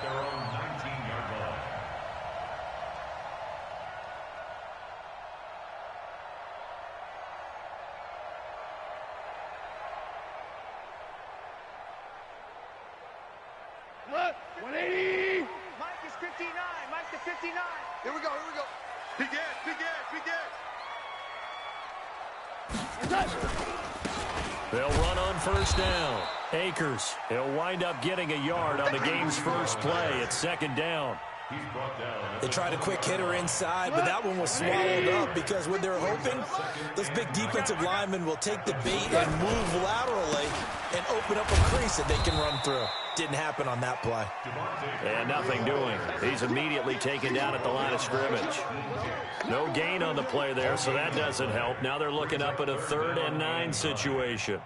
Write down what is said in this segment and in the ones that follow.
their own 19-yard line. Look, 180. Mike is 59. Mike to 59. Here we go. Here we go. They'll run on first down. Akers, he'll wind up getting a yard on the game's first play. It's second down. They tried a quick hitter inside, but that one was swallowed up because what they're hoping, those big defensive linemen will take the bait and move laterally and open up a crease that they can run through. Didn't happen on that play. And nothing doing. He's immediately taken down at the line of scrimmage. No gain on the play there, so that doesn't help. Now they're looking up at a 3rd and 9 situation.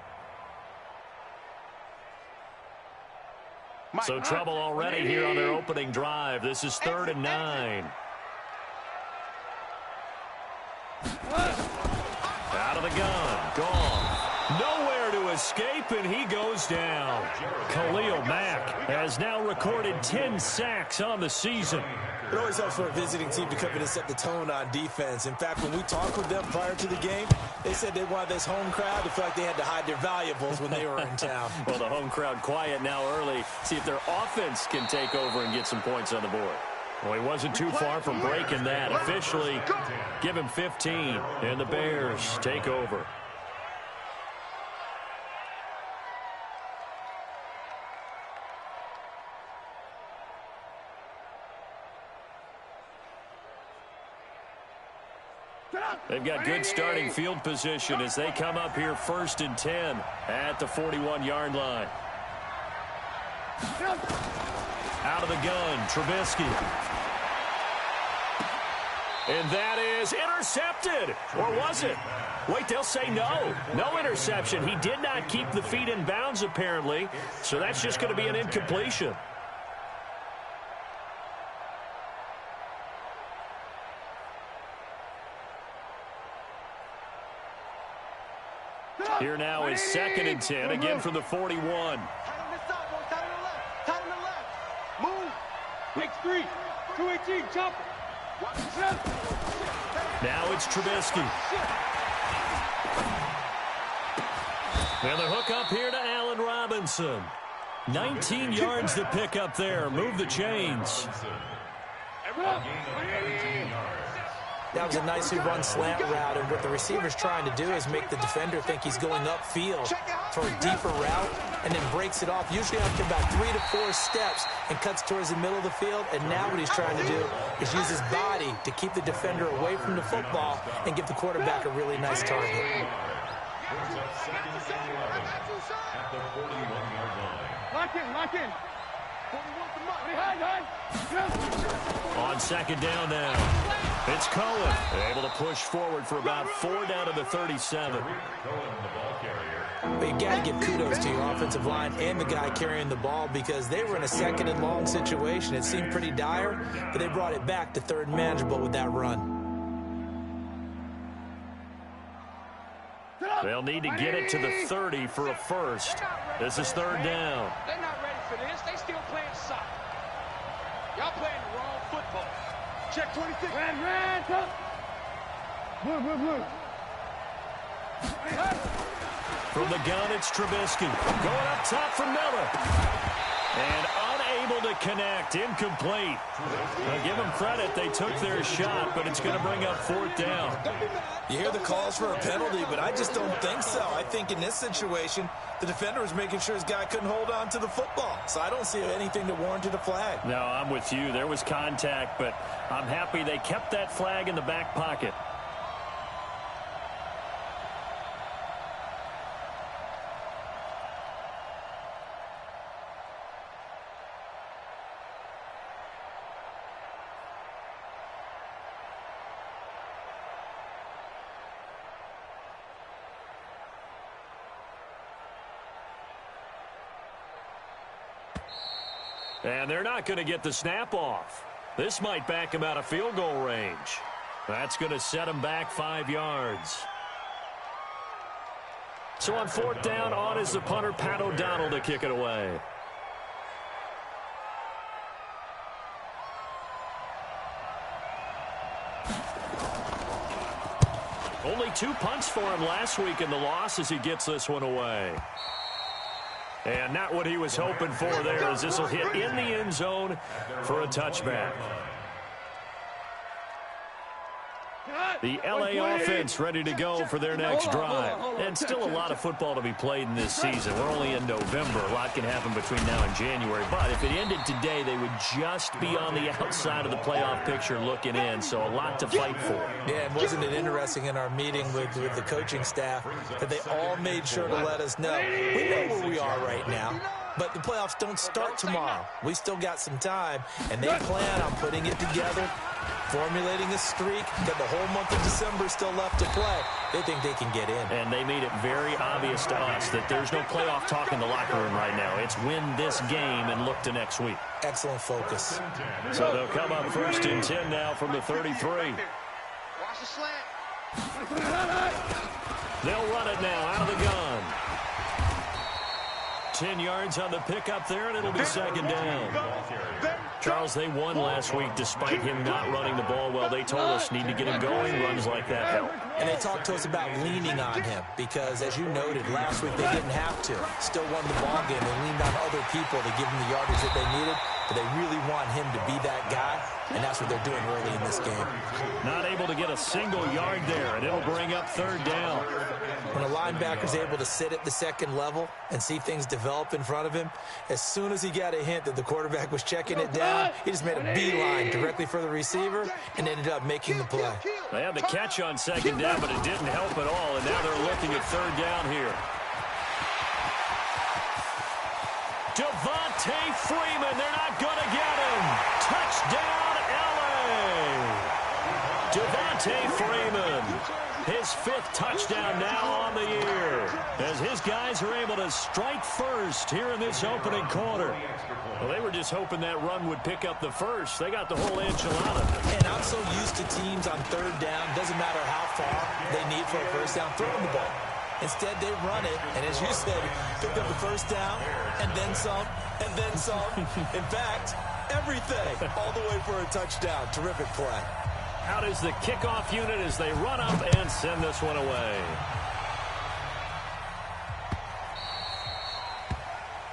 So trouble already here on their opening drive. This is 3rd and 9. Out of the gun. Gone. Nowhere to escape, and he goes down. Khalil Mack has now recorded 10 sacks on the season. It always helps for a visiting team to come in and set the tone on defense. In fact, when we talked with them prior to the game, they said they wanted this home crowd to feel like they had to hide their valuables when they were in town. Well, the home crowd quiet now early. See if their offense can take over and get some points on the board. Well, he wasn't too far from breaking that. Officially, give him 15, and the Bears take over. They've got good starting field position as they come up here 1st and 10 at the 41-yard line. Out of the gun, Trubisky. And that is intercepted. Or was it? Wait, they'll say no. No interception. He did not keep the feet in bounds, apparently. So that's just going to be an incompletion. Here now is 2nd and 10, again from the 41. Tight on this side, boy. Tight on the left. Tight on the left. Move. Make 3. 218. Jump. Now it's Trubisky. And the hook up here to Allen Robinson. 19 yards to pick up there. Move the chains. That was a nicely run slant route, and what the receiver's trying to do is make the defender think he's going upfield for a deeper route and then breaks it off, usually after about 3 to 4 steps, and cuts towards the middle of the field. And now what he's trying to do is use his body to keep the defender away from the football and give the quarterback a really nice target. Lock in, lock in. On 2nd down now. It's Cohen, able to push forward for about 4 down to the 37. But you got to give kudos to your offensive line and the guy carrying the ball because they were in a 2nd and long situation. It seemed pretty dire, but they brought it back to 3rd and manageable with that run. They'll need to get it to the 30 for a first. This is 3rd down. They're not ready for this. They still playing soccer. Y'all playing the wrong football. Check 26. Ran, top. Move. From the gun, it's Trubisky. Going up top for Miller. And unable to connect. Incomplete. Now, give them credit. They took their shot, but it's going to bring up 4th down. You hear the calls for a penalty, but I just don't think so. I think in this situation, the defender was making sure his guy couldn't hold on to the football. So I don't see anything that warranted a flag. No, I'm with you. There was contact, but I'm happy they kept that flag in the back pocket. And they're not going to get the snap off. This might back him out of field goal range. That's going to set him back 5 yards. So on 4th down, on is the punter, Pat O'Donnell, to kick it away. Only 2 punts for him last week in the loss as he gets this one away. And not what he was hoping for there, as this will hit in the end zone for a touchback. The LA offense ready to go for their next drive. And still a lot of football to be played in this season. We're only in November. A lot can happen between now and January. But if it ended today, they would just be on the outside of the playoff picture looking in. So a lot to fight for. Yeah, and wasn't it interesting in our meeting with the coaching staff that they all made sure to let us know, we know where we are right now, but the playoffs don't start tomorrow. We still got some time, and they plan on putting it together, formulating a streak, got the whole month of December still left to play. They think they can get in. And they made it very obvious to us that there's no playoff talk in the locker room right now. It's win this game and look to next week. Excellent focus. So they'll come up 1st and 10 now from the 33. Watch the slant. They'll run it now out of the gun. 10 yards on the pickup there, and it'll be 2nd down. Charles, they won last week despite him not running the ball well. They told us need to get him going. Runs like that help. And they talked to us about leaning on him because, as you noted, last week they didn't have to. Still won the ball game. They leaned on other people to give them the yardage that they needed, but they really want him to be that guy, and that's what they're doing early in this game. Not able to get a single yard there, and it'll bring up 3rd down. When a linebacker's able to sit at the 2nd level and see things develop in front of him, as soon as he got a hint that the quarterback was checking it down, he just made a beeline directly for the receiver and ended up making the play. They had the catch on 2nd down, but it didn't help at all, and now they're looking at 3rd down here. Devontae Freeman, they're not going to get him. Touchdown, LA. Devontae Freeman, his 5th touchdown now on the year, as his guys are able to strike first here in this opening quarter. Well, they were just hoping that run would pick up the first. They got the whole enchilada. And I'm so used to teams on 3rd down, doesn't matter how far they need for a 1st down, throwing the ball. Instead, they run it, and as you said, pick up the 1st down, and then some, and then some. In fact, everything, all the way for a touchdown. Terrific play. Out is the kickoff unit as they run up and send this one away.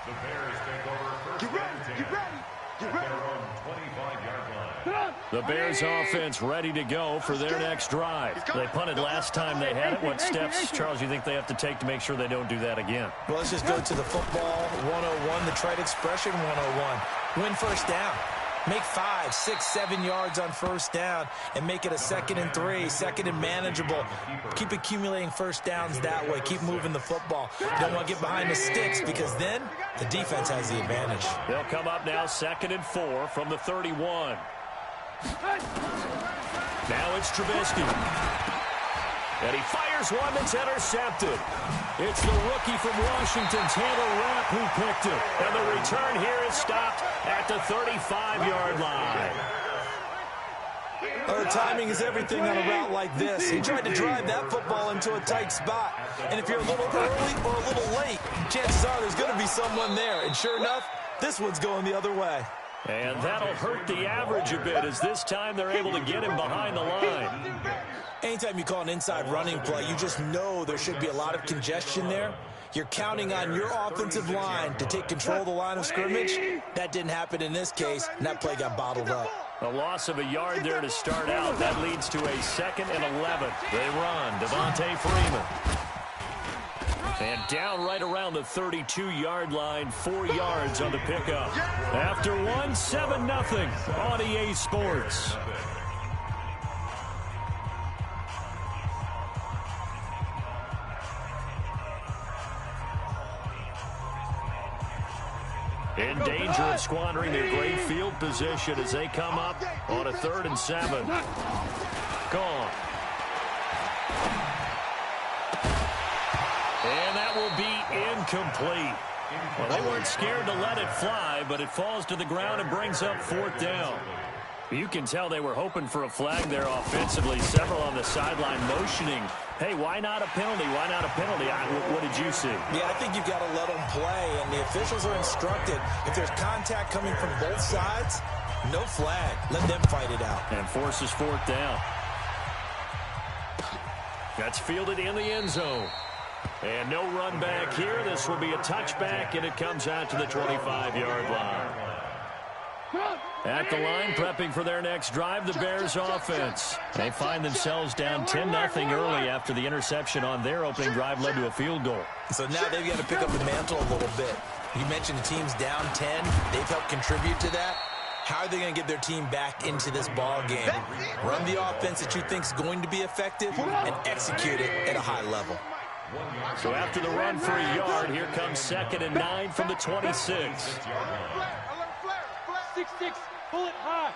The Bears take over 1st and 10. At their own 25-yard line. The Bears offense ready to go for their next drive. They punted last time they had it. What steps, Charles, you think they have to take to make sure they don't do that again? Well, let's just go to the football 101, the trite expression 101. Win 1st down. Make 5, 6, 7 yards on 1st down and make it a 2nd and 3, 2nd and manageable. Keep accumulating 1st downs that way. Keep moving the football. You don't want to get behind the sticks because then the defense has the advantage. They'll come up now 2nd and 4 from the 31. Now it's Trubisky. And he fires one that's intercepted. It's the rookie from Washington, Taylor Rapp, who picked it. And the return here is stopped at the 35-yard line. The timing is everything on a route like this. He tried to drive that football into a tight spot. And if you're a little early or a little late, chances are there's going to be someone there. And sure enough, this one's going the other way. And that'll hurt the average a bit as this time they're able to get him behind the line. Anytime you call an inside running play, you just know there should be a lot of congestion there. You're counting on your offensive line to take control of the line of scrimmage. That didn't happen in this case, and that play got bottled up. A loss of a yard there to start out. That leads to a 2nd and 11. They run. Devontae Freeman. And down right around the 32-yard line, 4 yards on the pickup. After one, 7-0 on EA Sports. In danger of squandering their great field position as they come up on a 3rd and 7. Gone. And that will be incomplete. Well, they weren't scared to let it fly, but it falls to the ground and brings up 4th down. You can tell they were hoping for a flag there offensively. Several on the sideline motioning, hey, why not a penalty? Why not a penalty? What did you see? Yeah, I think you've got to let them play, and the officials are instructed, if there's contact coming from both sides, no flag. Let them fight it out. And forces 4th down. That's fielded in the end zone. And no run back here. This will be a touchback, and it comes out to the 25-yard line. At the line, prepping for their next drive, the Bears offense. They find themselves down 10-0 early after the interception on their opening drive led to a field goal. So now they've got to pick up the mantle a little bit. You mentioned the team's down 10. They've helped contribute to that. How are they going to get their team back into this ball game? Run the offense that you think is going to be effective and execute it at a high level. So after the run for a yard, here comes 2nd and 9 from the 26. 6-6, pull it high.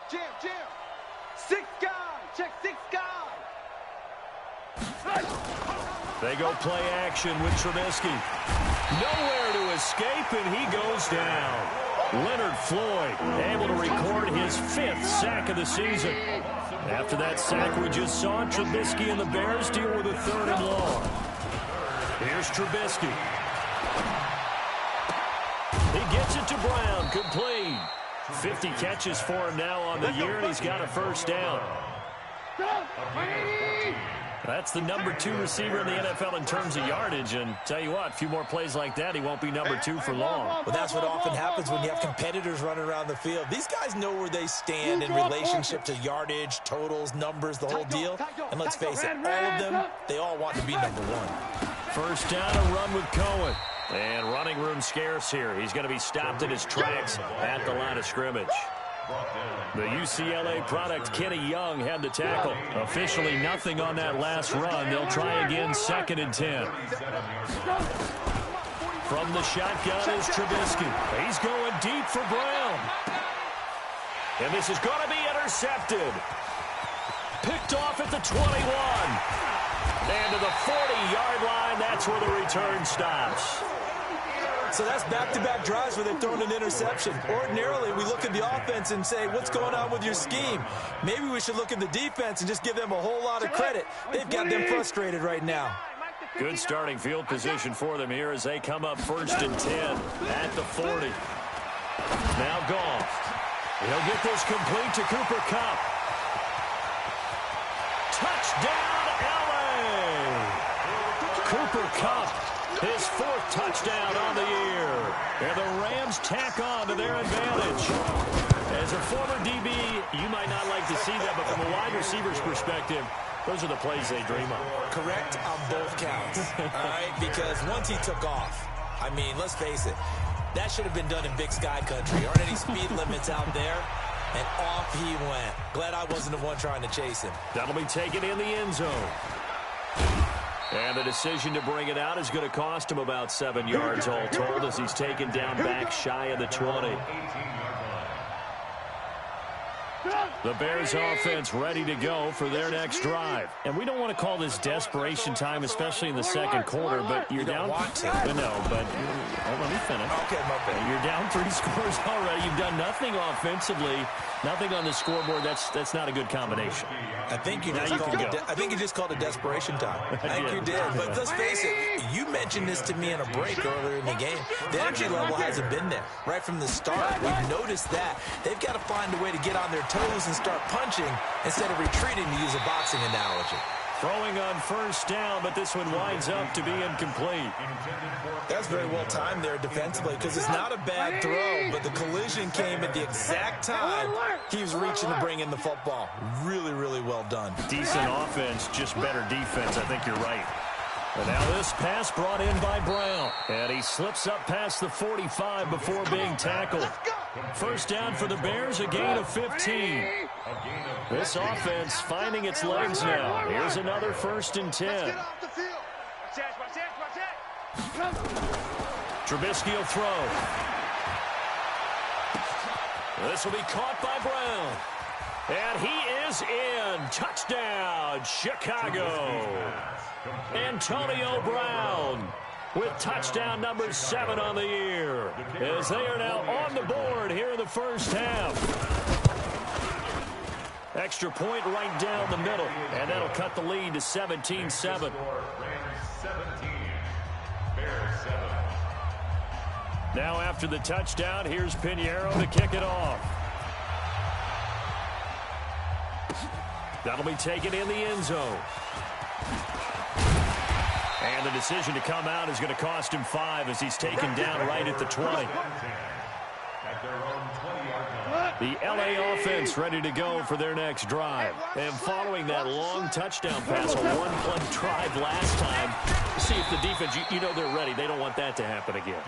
Jam. 6 guy, check 6 guy. They go play action with Trubisky. Nowhere to escape, and he goes down. Leonard Floyd able to record his 5th sack of the season. After that sack we just saw, Trubisky and the Bears deal with a 3rd and long. Here's Trubisky. He gets it to Brown, complete. 50 catches for him now on the year, and he's got a 1st down. That's the number 2 receiver in the NFL in terms of yardage, and tell you what, a few more plays like that, he won't be number 2 for long. Well, that's what often happens when you have competitors running around the field. These guys know where they stand in relationship to yardage, totals, numbers, the whole deal. And let's face it, all of them, they all want to be number 1. 1st down, a run with Cohen. And running room scarce here. He's going to be stopped in his tracks at the line of scrimmage. The UCLA product, Kenny Young, had the tackle. Officially nothing on that last run. They'll try again, 2nd and 10. From the shotgun is Trubisky. He's going deep for Brown. And this is going to be intercepted. Picked off at the 21. And to the 40-yard line, that's where the return stops. So that's back-to-back drives where they've thrown an interception. Ordinarily, we look at the offense and say, what's going on with your scheme? Maybe we should look at the defense and just give them a whole lot of credit. They've got them frustrated right now. Good starting field position for them here as they come up 1st and 10 at the 40. Now Goff. He'll get this complete to Cooper Kupp. Touchdown, L.A. Cooper Kupp. His 4th touchdown on the year. And the Rams tack on to their advantage. As a former DB, you might not like to see that, but from a wide receiver's perspective, those are the plays they dream of. Correct on both counts. All right, because once he took off, I mean, let's face it, that should have been done in Big Sky country. Aren't any speed limits out there? And off he went. Glad I wasn't the one trying to chase him. That'll be taken in the end zone. And the decision to bring it out is going to cost him about 7 yards all told as he's taken down back shy of the 20. The Bears offense ready to go for their next drive. And we don't want to call this desperation time, especially in the 2nd quarter, but you're down. Want to. No, but let me finish. Okay, my bad. You're down 3 scores already. You've done nothing offensively, nothing on the scoreboard. That's not a good combination. I think you just called it desperation time. I think you did. But let's face it, you mentioned this to me in a break earlier in the game. The energy level hasn't been there right from the start. We've noticed that. They've got to find a way to get on their toes and start punching instead of retreating, to use a boxing analogy. Throwing on 1st down, but this one winds up to be incomplete. That's very well timed there defensively because it's not a bad throw, but the collision came at the exact time he was reaching to bring in the football. Really, really well done. Decent offense, just better defense. I think you're right. And now this pass brought in by Brown. And he slips up past the 45 before being tackled. 1st down for the Bears, a gain of 15. This offense finding its legs now. Here's another 1st and 10. Trubisky will throw. This will be caught by Brown. And he is in. Touchdown, Chicago. Antonio Brown with touchdown number 7 on the year, as they are now on the board here in the 1st half. Extra point right down the middle, and that'll cut the lead to 17-7. 17, Bears 7. Now after the touchdown, here's Pinheiro to kick it off. That'll be taken in the end zone. And the decision to come out is going to cost him 5 as he's taken down right at the 20. The LA offense ready to go for their next drive. And following that long touchdown pass, a one-play drive last time, see if the defense, you know they're ready. They don't want that to happen again.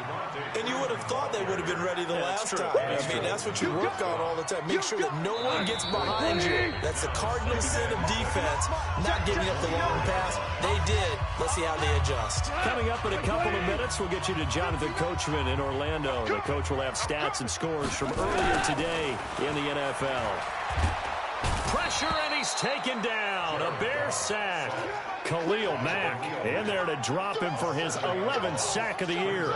And you would have thought they would have been ready the last time. I mean, that's what you work on all the time. Make sure that no one gets behind you. That's the cardinal sin of defense, not giving up the long pass. They did. Let's see how they adjust. Coming up in a couple of minutes, we'll get you to Jonathan Coachman in Orlando. The coach will have stats and scores from earlier today in the NFL. Pressure, and he's taken down. A Bear sack. Khalil Mack in there to drop him for his 11th sack of the year.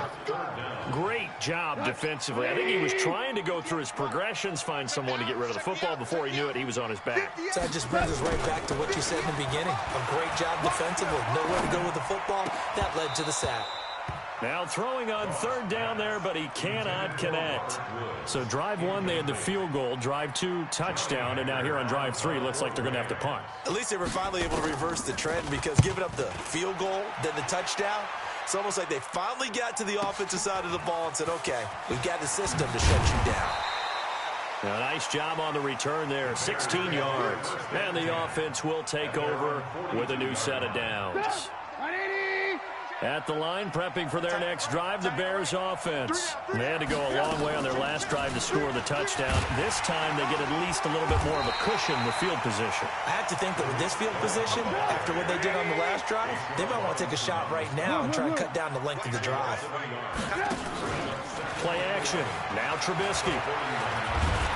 Great job defensively. I think he was trying to go through his progressions, find someone to get rid of the football. Before he knew it, he was on his back. So that just brings us right back to what you said in the beginning. A great job defensively. Nowhere to go with the football. That led to the sack. Now throwing on third down there, but he cannot connect. So drive 1, they had the field goal. Drive 2, touchdown. And now here on drive 3, looks like they're going to have to punt. At least they were finally able to reverse the trend, because giving up the field goal, then the touchdown, it's almost like they finally got to the offensive side of the ball and said, okay, we've got the system to shut you down. Now, nice job on the return there, 16 yards. And the offense will take over with a new set of downs. At the line, prepping for their next drive, the Bears offense. They had to go a long way on their last drive to score the touchdown. This time, they get at least a little bit more of a cushion with field position. I have to think that with this field position, after what they did on the last drive, they might want to take a shot right now and try to cut down the length of the drive. Play action. Now Trubisky.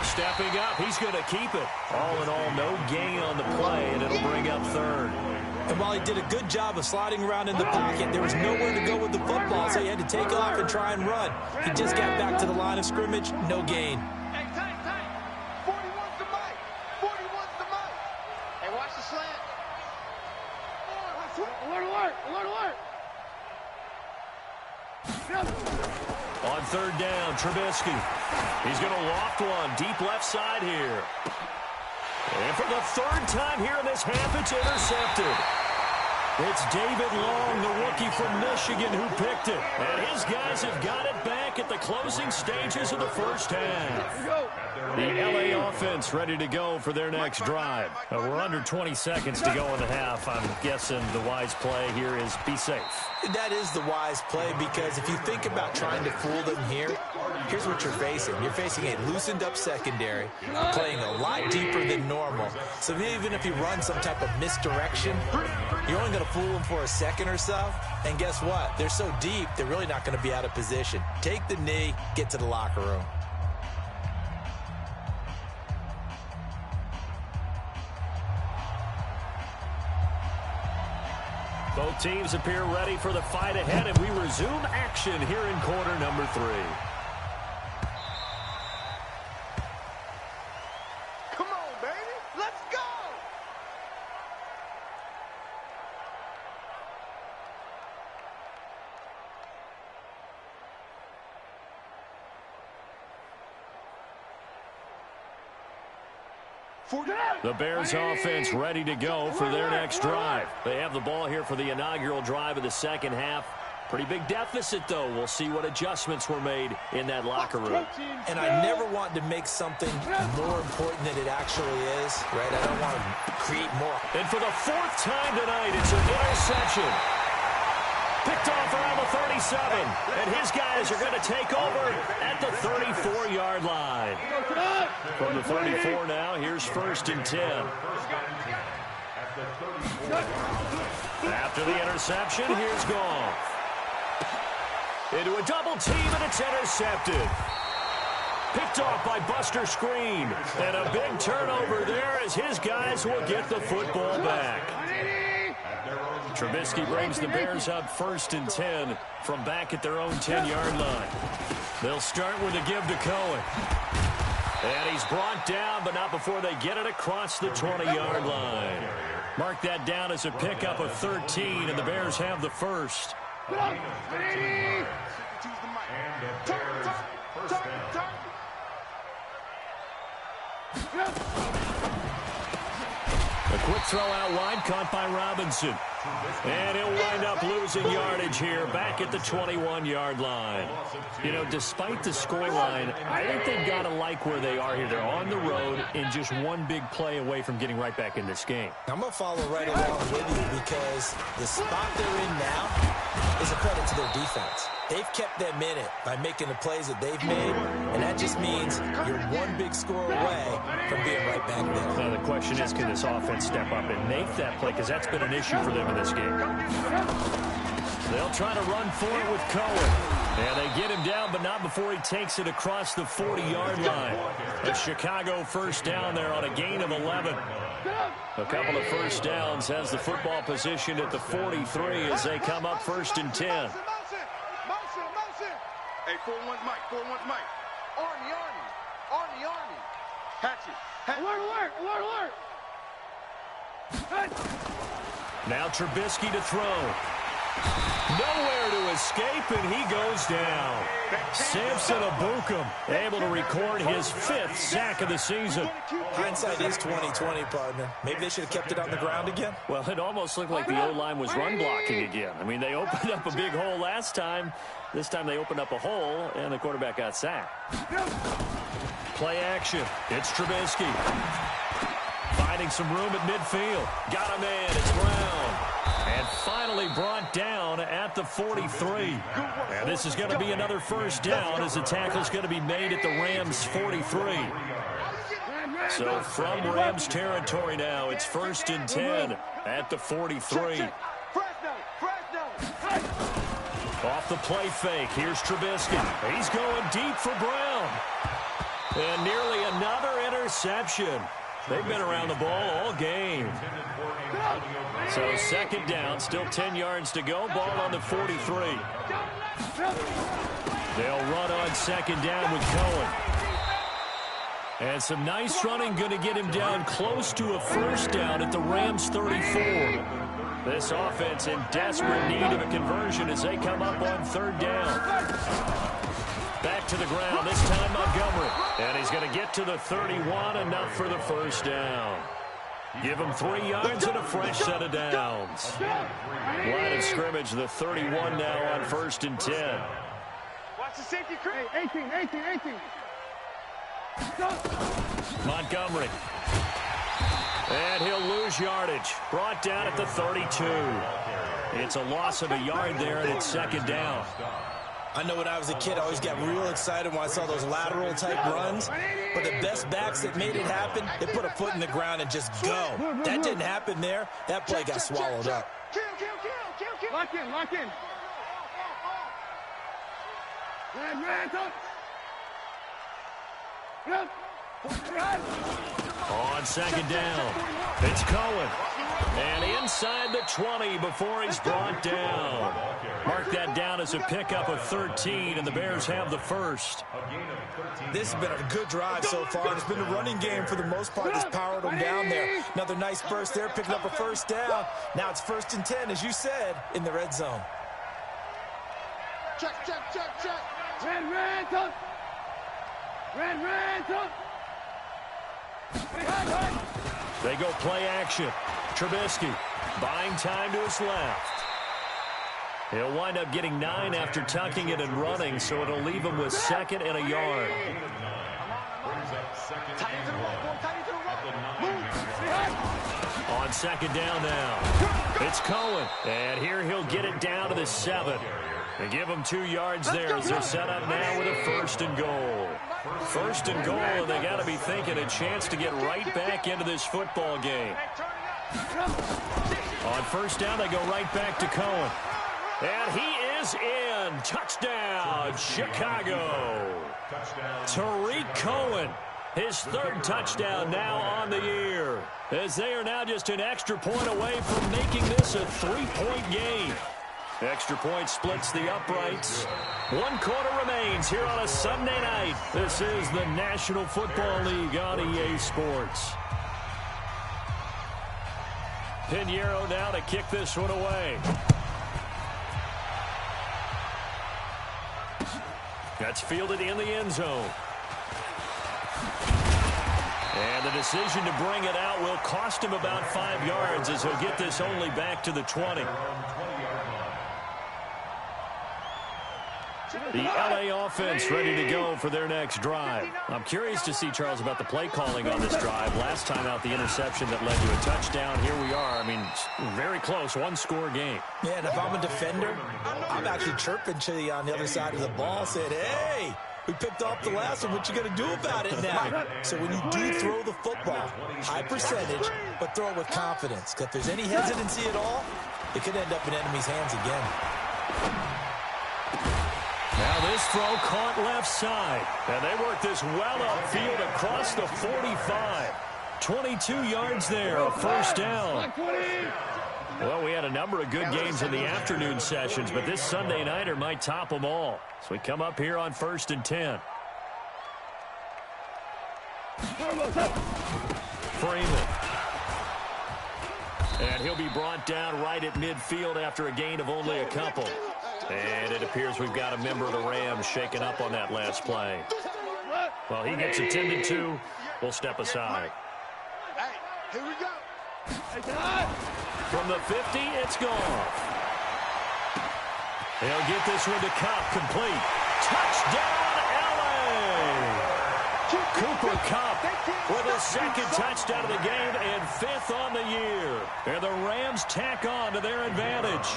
Stepping up, he's going to keep it. All in all, no gain on the play, and it'll bring up third. And while he did a good job of sliding around in the pocket, there was nowhere to go with the football, so he had to take off and try and run. He just got back to the line of scrimmage, no gain. Hey, tight. 41's the mic. 41's the mic. Hey, watch the slant. Alert. On third down, Trubisky. He's going to loft one deep left side here. And for the third time here in this half, it's intercepted. It's David Long, the rookie from Michigan, who picked it. And his guys have got it back at the closing stages of the first half. The LA offense ready to go for their next drive. We're under 20 seconds to go in the half. I'm guessing the wise play here is be safe. That is the wise play, because if you think about trying to fool them here, here's what you're facing. You're facing a loosened up secondary, playing a lot deeper than normal. So even if you run some type of misdirection, you're only going to fool them for a second or so. And guess what? They're so deep, they're really not going to be out of position. Take the knee, get to the locker room. Both teams appear ready for the fight ahead, and we resume action here in quarter number 3. Come on, baby. Let's go. The Bears offense ready to go for their next drive. They have the ball here for the inaugural drive of the second half. Pretty big deficit, though. We'll see what adjustments were made in that locker room. And I never want to make something more important than it actually is, right? I don't want to create more. And for the 4th time tonight, it's an interception. Picked off around the 37, and his guys are going to take over at the 34-yard line. From the 34 now, here's 1st and 10. After the interception, here's Goff. Into a double team, and it's intercepted. Picked off by Buster Skrine. And a big turnover there as his guys will get the football back. Trubisky brings the Bears up 1st and 10 from back at their own 10-yard line. They'll start with a give to Cohen. And he's brought down, but not before they get it across the 20-yard line. Mark that down as a pickup of 13, and the Bears have the first. The Quick throw out wide, caught by Robinson. And he'll wind up losing yardage here, back at the 21-yard line. You know, despite the scoreline, I think they've got to like where they are here. They're on the road and just one big play away from getting right back in this game. I'm going to follow right along with you because the spot they're in now is a credit to their defense. They've kept them in it by making the plays that they've made, and that just means you're one big score away from being right back there. Now the question is, can this offense step up and make that play? Because that's been an issue for them in this game. They'll try to run for it with Cohen. And they get him down, but not before he takes it across the 40-yard line. A Chicago first down there on a gain of 11. A couple of first downs has the football position at the 43 as they come up 1st and 10. Hey, 4-1 Mike, 4-1 Mike. Arnie. Hatchet. Alert. Now Trubisky to throw. Nowhere to escape, and he goes down. Samson Ebukam able to record his 5th sack of the season. Hindsight is 20/20, partner. Maybe they should have kept it on the ground again. Well, it almost looked like the O-line was run blocking again. I mean, they opened up a big hole last time. This time they opened up a hole, and the quarterback got sacked. Play action. It's Trubisky. Finding some room at midfield. Got a man. It's Brown. And finally brought down at the 43. And this is going to be another first down as the tackle's going to be made at the Rams' 43. So from Rams territory now, it's 1st and 10 at the 43. Off the play fake, here's Trubisky. He's going deep for Brown. And nearly another interception. They've been around the ball all game. So 2nd down, still 10 yards to go. Ball on the 43. They'll run on 2nd down with Cohen. And some nice running, going to get him down close to a first down at the Rams 34. This offense in desperate need of a conversion as they come up on 3rd down. Back to the ground, this time Montgomery. And he's going to get to the 31, enough for the first down. Give him 3 yards and a fresh set of downs. Line of scrimmage, the 31 now on 1st and 10. Watch the safety. 18. Montgomery. And he'll lose yardage. Brought down at the 32. It's a loss of a yard there, and it's 2nd down. I know when I was a kid, I always got real excited when I saw those lateral-type runs. But the best backs that made it happen, they put a foot in the ground and just go. That didn't happen there. That play got swallowed up. Kill. Lock in. On 2nd down, it's Cohen. And inside the 20 before he's brought down. Mark that down as a pickup of 13, and the Bears have the first. This has been a good drive so far. It's been a running game for the most part that's powered them down there. Another nice burst there, picking up a first down. Now it's 1st and 10, as you said, in the red zone. Check. Red. They go play action. Trubisky buying time to his left. He'll wind up getting 9 after tucking it and running, so it'll leave him with 2nd and a yard. On 2nd down now, it's Cohen. And here he'll get it down to the 7. And give him 2 yards there as they're set up now with a 1st and goal. 1st and goal, and they got to be thinking a chance to get right back into this football game. On 1st down, they go right back to Cohen. And he is in. Touchdown, Chicago. Tariq Cohen, his 3rd touchdown now on the year, as they are now just an extra point away from making this a 3-point game. Extra point splits the uprights. 1 quarter remains here on a Sunday night. This is the National Football League on EA Sports. Pinheiro now to kick this one away. That's fielded in the end zone. And the decision to bring it out will cost him about 5 yards as he'll get this only back to the 20. The LA offense ready to go for their next drive. I'm curious to see, Charles, about the play calling on this drive. Last time out, the interception that led to a touchdown. Here we are. I mean, very close, one-score game. Yeah, and if I'm a defender, I'm actually chirping to you on the other side of the ball, saying, hey, we picked off the last one. What you going to do about it now? So when you do throw the football, high percentage, but throw it with confidence. Because if there's any hesitancy at all, it could end up in enemy's hands again. Now this throw caught left side. And they work this well upfield across the 45. 22 yards there, a first down. Well, we had a number of good games in the afternoon sessions, but this Sunday nighter might top them all. So we come up here on 1st and 10. Freeman. And he'll be brought down right at midfield after a gain of only a couple. And it appears we've got a member of the Rams shaken up on that last play. Well, he gets attended to. We'll step aside. Hey, here we go. From the 50, it's gone. He'll get this one to Kupp, complete. Touchdown, LA! Cooper Kupp with his second touchdown of the game and 5th on the year. And the Rams tack on to their advantage.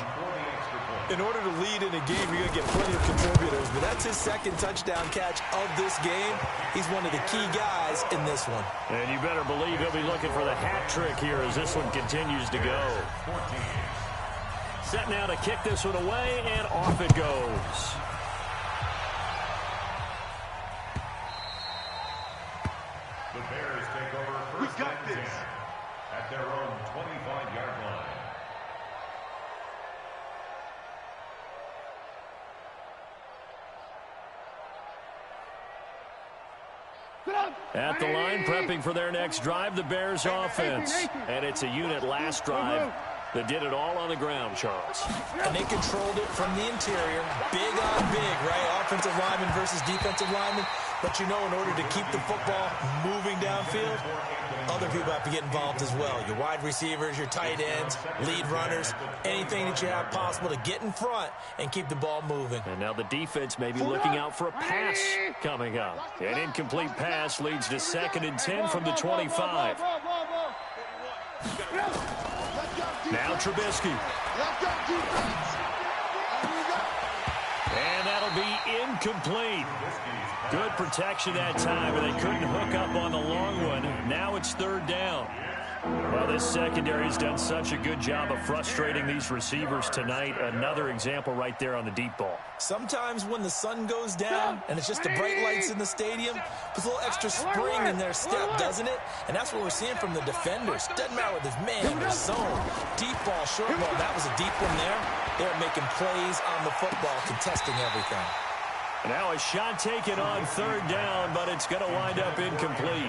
In order to lead in a game, you're going to get plenty of contributors, but that's his second touchdown catch of this game. He's one of the key guys in this one. And you better believe he'll be looking for the hat trick here as this one continues to go. Set now to kick this one away, and off it goes. The Bears take over first and 10 at their own 25-yard line. At the line, prepping for their next drive, the Bears offense. And it's a unit last drive that did it all on the ground, Charles. And they controlled it from the interior. Big on big, right? Offensive lineman versus defensive lineman. But you know, in order to keep the football moving downfield, other people have to get involved as well. Your wide receivers, your tight ends, lead runners, anything that you have possible to get in front and keep the ball moving. And now the defense may be looking out for a pass coming up. An incomplete pass leads to 2nd and 10 from the 25. Now Trubisky. And that'll be incomplete. Good protection that time, but they couldn't hook up on the long one. Now it's 3rd down. Well, this secondary's done such a good job of frustrating these receivers tonight. Another example right there on the deep ball. Sometimes when the sun goes down and it's just the bright lights in the stadium, puts a little extra spring in their step, doesn't it? And that's what we're seeing from the defenders. Doesn't matter with his man or zone. Deep ball, short ball. That was a deep one there. They're making plays on the football, contesting everything. Now a shot taken on 3rd down, but it's going to wind up incomplete.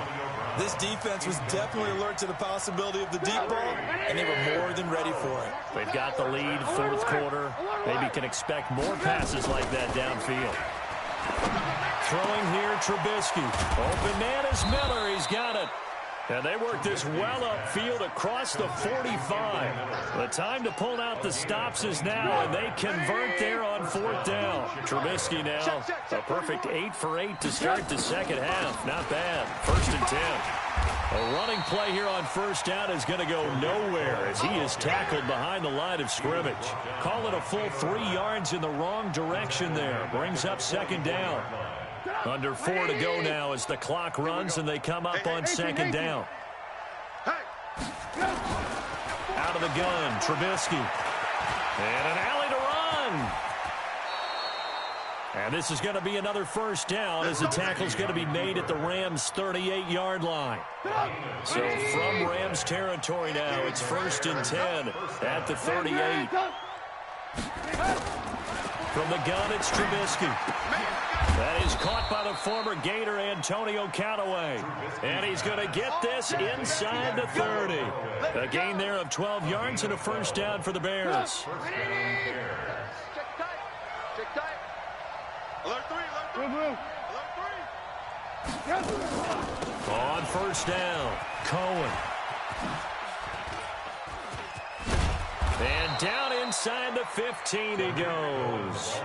This defense was definitely alert to the possibility of the deep ball, and they were more than ready for it. They've got the lead, 4th quarter. Maybe can expect more passes like that downfield. Throwing here, Trubisky. Open man is Miller. He's got it. And they work this well upfield across the 45. The time to pull out the stops is now, and they convert there on 4th down. Trubisky now, a perfect 8 for 8 to start the second half. Not bad. 1st and 10. A running play here on 1st down is going to go nowhere as he is tackled behind the line of scrimmage. Call it a full 3 yards in the wrong direction there. Brings up 2nd down. Under 4 to go now as the clock runs and they come up on 2nd down. Out of the gun, Trubisky. And an alley to run. And this is going to be another 1st down as the tackle's going to be made at the Rams' 38-yard line. So from Rams territory now, it's 1st and 10 at the 38. From the gun, it's Trubisky. That is caught by the former Gator, Antonio Callaway. And he's going to get this inside the 30. A gain there of 12 yards and a 1st down for the Bears. Check tight. Check tight. Alert 3, alert 3. Alert 3. On first down, Cohen. And down inside the 15 he goes.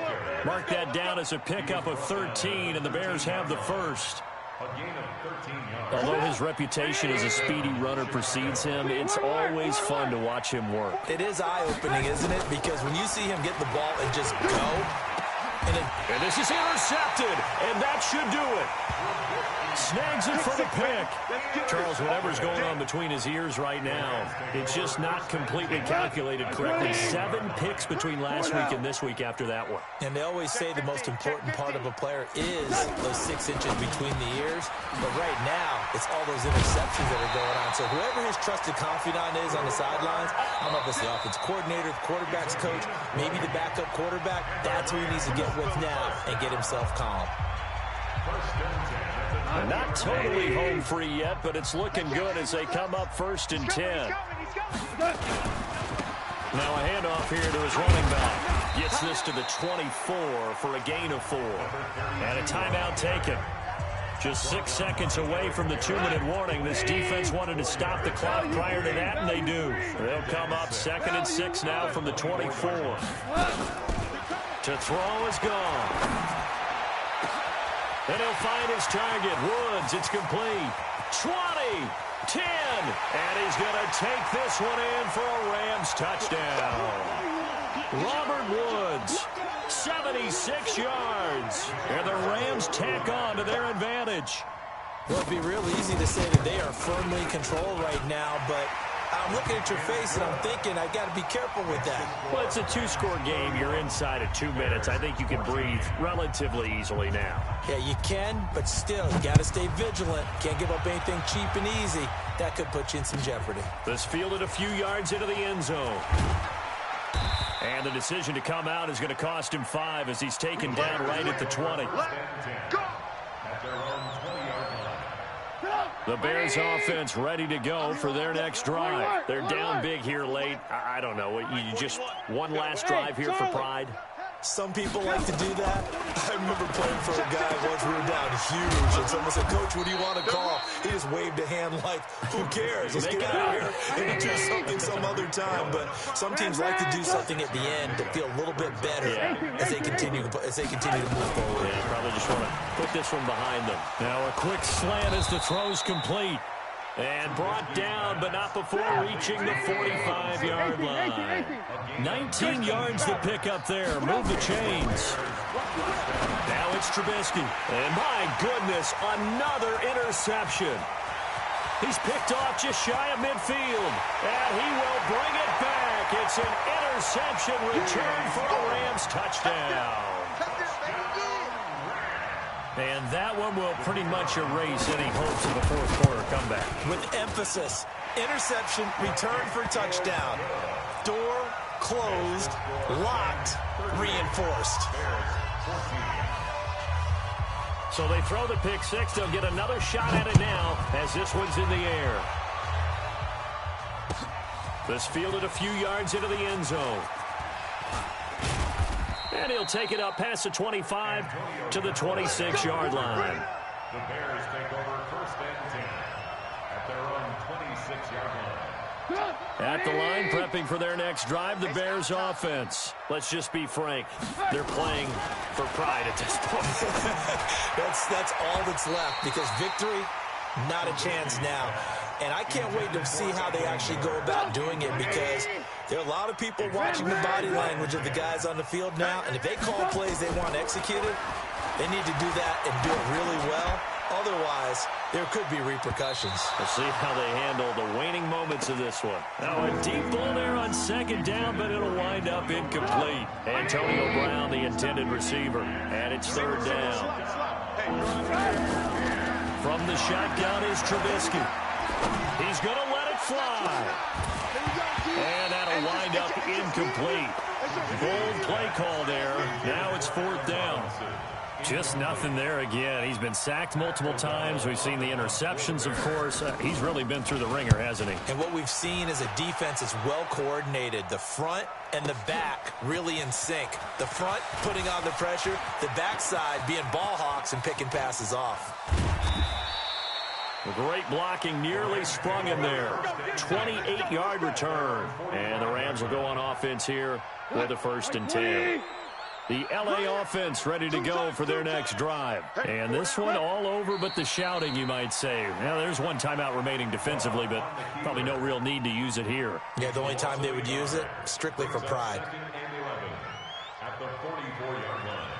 Mark that down as a pickup of 13, and the Bears have the first. A gain of 13 yards. Although his reputation as a speedy runner precedes him, it's always fun to watch him work. It is eye-opening, isn't it? Because when you see him get the ball and just go, and this is intercepted, and that should do it. Snags it for the pick. Charles, whatever's going on between his ears right now, it's just not completely calculated correctly. 7 picks between last week and this week after that one. And they always say the most important part of a player is those 6 inches between the ears. But right now, it's all those interceptions that are going on. So whoever his trusted confidant is on the sidelines, I don't know if it's the offensive coordinator, the quarterback's coach, maybe the backup quarterback, that's who he needs to get with now and get himself calm. Not totally home free yet, but it's looking good as they come up 1st and 10. Now a handoff here to his running back. Gets this to the 24 for a gain of 4. And a timeout taken. Just 6 seconds away from the 2-minute warning. This defense wanted to stop the clock prior to that, and they do. They'll come up 2nd and 6 now from the 24. To throw is gone. And he'll find his target. Woods, it's complete. 20, 10, and he's going to take this one in for a Rams touchdown. Robert Woods, 76 yards. And the Rams tack on to their advantage. Well, it'd be real easy to say that they are firmly in control right now, but I'm looking at your face and I'm thinking I got to be careful with that. Well, it's a 2-score game. You're inside of 2 minutes. I think you can breathe relatively easily now. Yeah, you can, but still, you got to stay vigilant. Can't give up anything cheap and easy. That could put you in some jeopardy. This fielded a few yards into the end zone. And the decision to come out is going to cost him 5 as he's taken down right at the 20. The Bears offense ready to go for their next drive. They're down big here late. I don't know. You just one last drive here for pride? Some people like to do that. I remember playing for a guy once we were down huge, and someone said, "Coach, what do you want to call?" He just waved a hand like, "Who cares? Let's get out of here and do something some other time." But some teams like to do something at the end to feel a little bit better as they continue to move forward. Yeah, probably just want to put this one behind them. Now a quick slant as the throw's complete. And brought down, but not before reaching the 45-yard line. 19 yards to pick up there. Move the chains. Now it's Trubisky. And my goodness, another interception. He's picked off just shy of midfield. And he will bring it back. It's an interception return for a Rams touchdown. And that one will pretty much erase any hopes of a fourth-quarter comeback. With emphasis, interception, return for touchdown. Door closed, locked, reinforced. So they throw the pick six. They'll get another shot at it now as this one's in the air. This fielded a few yards into the end zone. And he'll take it up past the 25 to the 26-yard line. The Bears take over 1st and 10 at their own 26-yard line. At the line, prepping for their next drive, the Bears offense. Let's just be frank. They're playing for pride at this point. That's all that's left, because victory, not a chance now. And I can't wait to see how they actually go about doing it, because there are a lot of people watching the body language of the guys on the field now, and if they call plays they want executed, they need to do that and do it really well. Otherwise, there could be repercussions. We'll see how they handle the waning moments of this one. Now a deep ball there on 2nd down, but it'll wind up incomplete. Antonio Brown, the intended receiver, and it's 3rd down. From the shotgun is Trubisky. He's going to let it fly. And that'll wind up incomplete. Bold play call there. Now it's 4th down. Just nothing there again. He's been sacked multiple times. We've seen the interceptions, of course. He's really been through the ringer, hasn't he? And what we've seen is a defense that's well coordinated. The front and the back really in sync. The front putting on the pressure, the backside being ball hawks and picking passes off. Great blocking, nearly sprung him there. 28-yard return. And the Rams will go on offense here with a 1st and 10. The LA offense ready to go for their next drive. And this one all over but the shouting, you might say. Now, there's one timeout remaining defensively, but probably no real need to use it here. Yeah, the only time they would use it, strictly for pride. At the 44-yard line.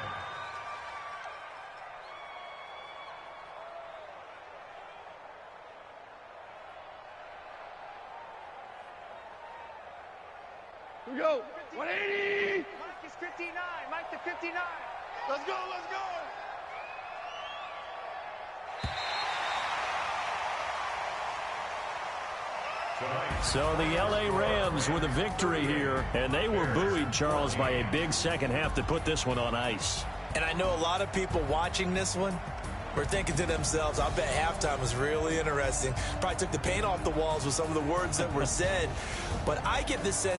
Here we go. 180. Mike is 59. Mike to 59. Let's go. Let's go. So the L.A. Rams with a victory here, and they were buoyed, Charles, by a big second half that put this one on ice. And I know a lot of people watching this one were thinking to themselves, I bet halftime was really interesting. Probably took the paint off the walls with some of the words that were said. But I get this sense